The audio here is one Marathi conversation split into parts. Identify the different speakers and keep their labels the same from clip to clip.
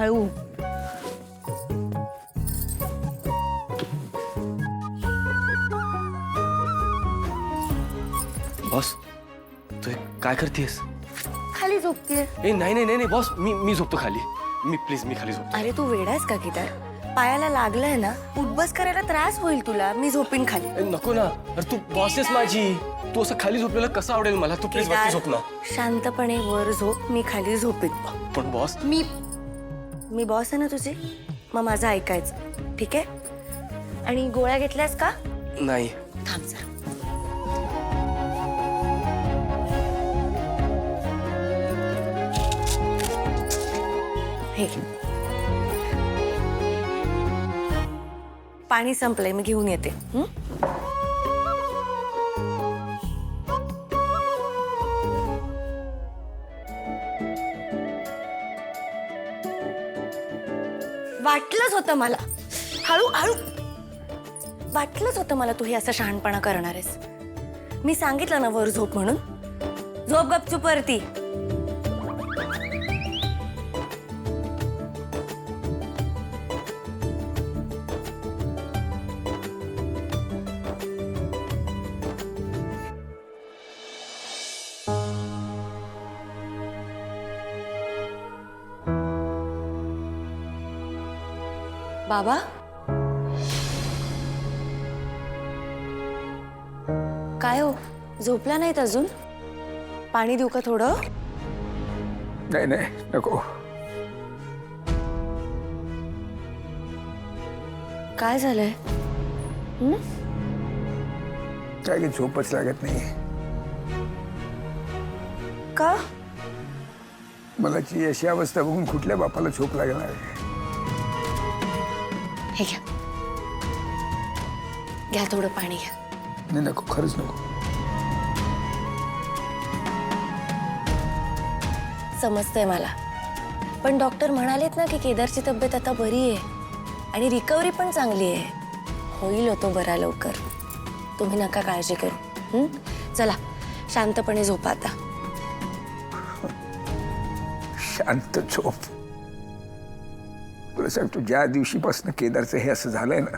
Speaker 1: हळू.
Speaker 2: बॉस तू काय करतेस?
Speaker 1: खाली झोपतीये.
Speaker 2: ए नाही नाही नाही बॉस, मी झोपतो खाली. प्लीज मी खाली झोपतो.
Speaker 1: अरे तू वेडायस का केदार? पायाला लागलंय ना, उठबस करायला त्रास होईल तुला. मी झोपीन खाली.
Speaker 2: नको ना. अरे तू बॉस आहेस माझी. तू असं खाली झोपलेलं कसं आवडेल मला? तू प्लीज वरती झोप ना.
Speaker 1: शांतपणे वर झोप, मी खाली झोपेन.
Speaker 2: पण बॉस
Speaker 1: मी बॉस आहे ना तुझी, मग माझं ऐकायचं, ठीक आहे? आणि गोळ्या घेतल्यास का?
Speaker 2: नाही.
Speaker 1: थांब जरा. हे पाणी संपलंय, मी घेऊन येते. वाटलंच होतं मला, हळू हळू. वाटलंच होतं मला तू हे असं शहाणपणा करणार आहेस. मी सांगितलं ना वर झोप म्हणून. झोप गपचूप वरती. बाबा, काय हो, झोपला नाहीत अजून? पाणी देऊ का थोडं?
Speaker 3: नाही नाही नको.
Speaker 1: काय झालंय?
Speaker 3: काय की झोपच लागत नाही.
Speaker 1: का?
Speaker 3: मला ची अशी अवस्था बघून कुठल्या बापाला झोप लागणार आहे?
Speaker 1: हे घ्या, घ्या थोडं पाणी घ्या.
Speaker 3: नाही नको, खरंच नको.
Speaker 1: समजतंय मला, पण डॉक्टर म्हणालेत ना की केदारची तब्येत आता बरी आहे आणि रिकव्हरी पण चांगली आहे. होईल होतो बरा लवकर. तुम्ही नका काळजी करू. चला शांतपणे झोपा आता.
Speaker 3: शांत झोप. तुला सांगतो, ज्या दिवशीपासून केदारचं हे असं झालंय ना,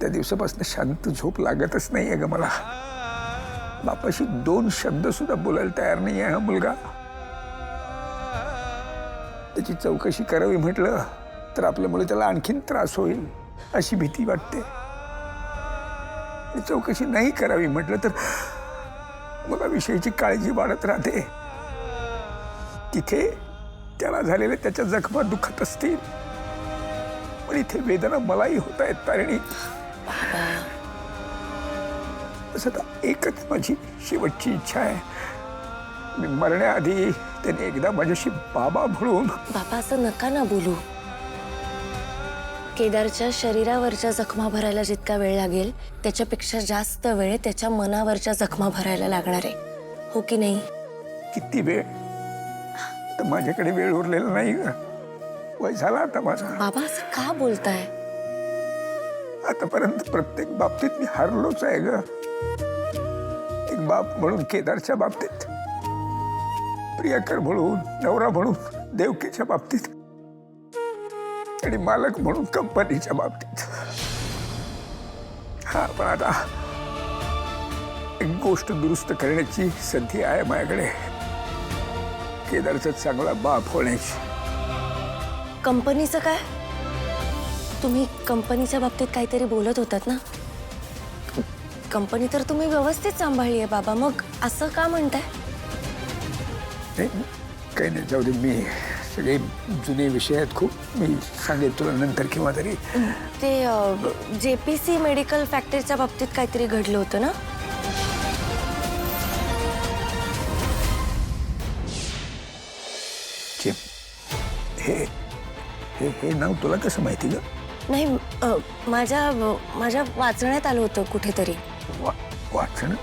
Speaker 3: त्या दिवसापासून शांत झोप लागतच नाहीये ग मला. बापाशी 2 शब्द सुद्धा बोलायला तयार नाही आहे हा मुलगा. त्याची चौकशी करावी म्हटलं तर आपल्यामुळे त्याला आणखीन त्रास होईल अशी भीती वाटते. चौकशी नाही करावी म्हटलं तर मला विषयीची काळजी वाढत राहते. तिथे त्याला झालेल्या त्याच्या जखमा दुखत असतील, पण इथे वेदना मलाही होत आहेत तारिणी. असं एकच माझी शेवटची इच्छा आहे. मी मरण्याआधी त्याने एकदा माझ्याशी बाबा म्हणून.
Speaker 1: बाबा असं नका ना बोलू. केदारच्या शरीरावरच्या जखमा भरायला जितका वेळ लागेल त्याच्यापेक्षा जास्त वेळ त्याच्या मनावरच्या जखमा भरायला लागणार आहे, हो की नाही?
Speaker 3: किती वेळ? तर माझ्याकडे वेळ उरलेला नाही ग. वय झाला आता माझा.
Speaker 1: बाबा असं का बोलताय?
Speaker 3: आतापर्यंत प्रत्येक बाबतीत मी हारलोच आहे ग. एक बाप म्हणून केदारच्या बाबतीत, प्रियकर म्हणून, नवरा म्हणून देवकीच्या बाबतीत, आणि मालक म्हणून कंपनीच्या बाबतीत. हा, पण आता एक गोष्ट दुरुस्त करण्याची संधी आहे माझ्याकडे. केदारचा चांगला बाप होण्याची.
Speaker 1: कंपनीचं काय? तुम्ही कंपनीच्या बाबतीत काहीतरी बोलत होतात ना? कंपनी तर तुम्ही व्यवस्थित सांभाळली आहे बाबा, मग असं का म्हणताय?
Speaker 3: नाही, काही नाही, जाऊ दे. मी सगळे जुने विषय आहेत खूप. मी सांगेन तुला नंतर केव्हा तरी.
Speaker 1: ते JPC मेडिकल फॅक्टरीच्या बाबतीत काहीतरी घडलं होतं ना?
Speaker 3: हे हे हे नाव तुला कसं माहिती ग?
Speaker 1: नाही, माझ्या वाचण्यात आलं होतं कुठेतरी.
Speaker 3: वाचन?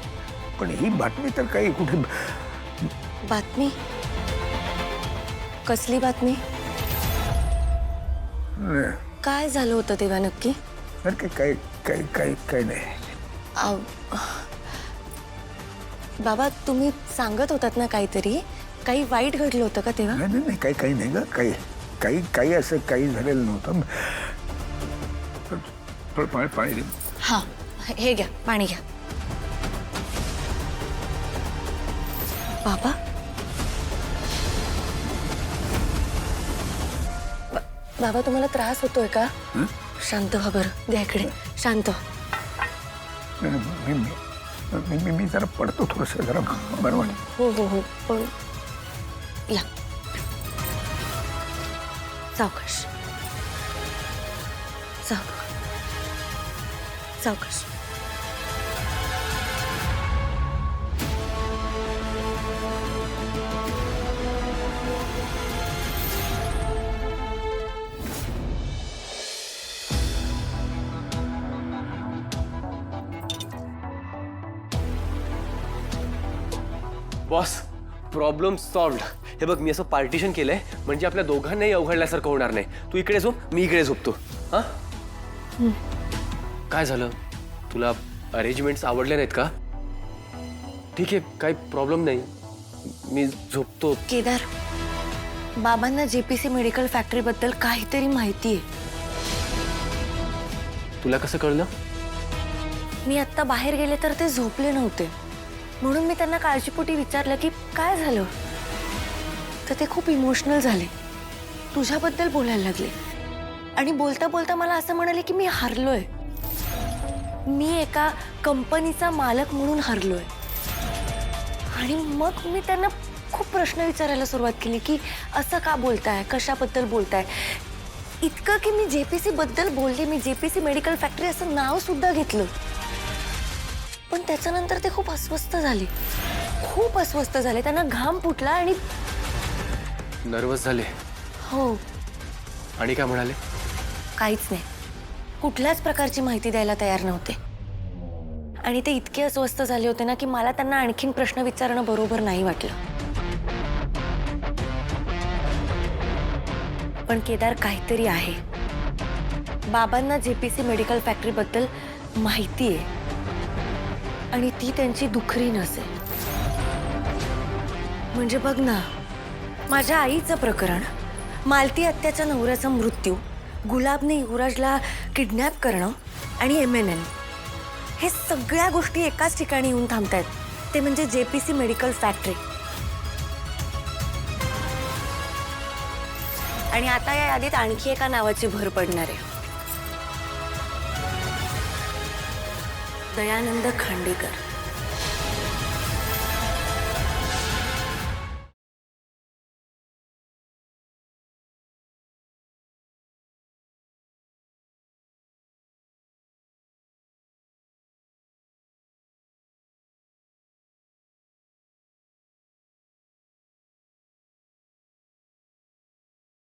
Speaker 3: पण ही बातमी तर काही कुठे.
Speaker 1: बातमी? कसली बातमी? काय झालं होतं तेव्हा नक्की?
Speaker 3: काही काही काही काही नाही.
Speaker 1: बाबा तुम्ही सांगत होतात ना काहीतरी, काही वाईट घडलं होतं का तेव्हा?
Speaker 3: नाही काही काही नाही ग. काही काही असं काही झालेलं नव्हतं. थोडं पाणी दे.
Speaker 1: हा, हे घ्या, पाणी घ्या. बाबा, बाबा तुम्हाला त्रास होतोय का? शांत व्हा बरं, द्या इकडे, शांत व्हा.
Speaker 3: मी जरा पडतो थोडंसं, जरा बरं वाटतं.
Speaker 1: हो हो हो, पण या, सावकाश सावकाश.
Speaker 2: Boss, problem solved. हे बघ, मी असं पार्टिशन केलंय म्हणजे आपल्या दोघांनाही अवघडल्यासारखं होणार नाही. तू इकडे झोप, मी इकडे झोपतो. हा, काय झालं? तुला अरेंजमेंट्स आवडले नाहीत का? ठीक आहे, काही प्रॉब्लेम नाही, मी झोपतो.
Speaker 1: केदार, बाबांना जेपीसी मेडिकल फॅक्टरी बद्दल काहीतरी माहिती आहे.
Speaker 2: तुला कसं कळलं?
Speaker 1: मी आत्ता बाहेर गेले तर ते झोपले नव्हते, म्हणून मी त्यांना काळजीपोटी विचारलं की काय झालं, तर ते खूप इमोशनल झाले, तुझ्याबद्दल बोलायला लागले. आणि बोलता बोलता मला असं म्हणाले की मी हारलोय, मी एका कंपनीचा मालक म्हणून हारलोय. आणि मग मी त्यांना खूप प्रश्न विचारायला सुरुवात केली की असं का बोलताय, कशाबद्दल बोलताय, इतकं की मी जेपीसी बद्दल बोलले, मी जेपीसी मेडिकल फॅक्टरी असं नाव सुद्धा घेतलं. पण त्याच्यानंतर ते खूप अस्वस्थ झाले, खूप अस्वस्थ झाले, त्यांना घाम फुटला आणि
Speaker 2: नर्वस झाले.
Speaker 1: हो,
Speaker 2: आणि काय म्हणाले?
Speaker 1: काहीच नाही, कुठल्याच प्रकारची माहिती द्यायला तयार नव्हते. आणि ते इतके अस्वस्थ झाले होते ना की मला त्यांना आणखीन प्रश्न विचारणं बरोबर नाही वाटलं. पण केदार, काहीतरी आहे. बाबांना जेपीसी मेडिकल फॅक्टरी बद्दल माहिती आहे आणि ती त्यांची दुखरी नसेल. म्हणजे बघ ना, माझ्या आईचं प्रकरण, मालती आत्याच्या नवऱ्याचा मृत्यू, गुलाबने युवराजला किडनॅप करणं आणि MNN, हे सगळ्या गोष्टी एकाच ठिकाणी येऊन थांबतायत, ते म्हणजे जेपीसी मेडिकल फॅक्टरी. आणि आता या यादीत आणखी एका नावाची भर पडणार आहे, दयानंद खांडेकर.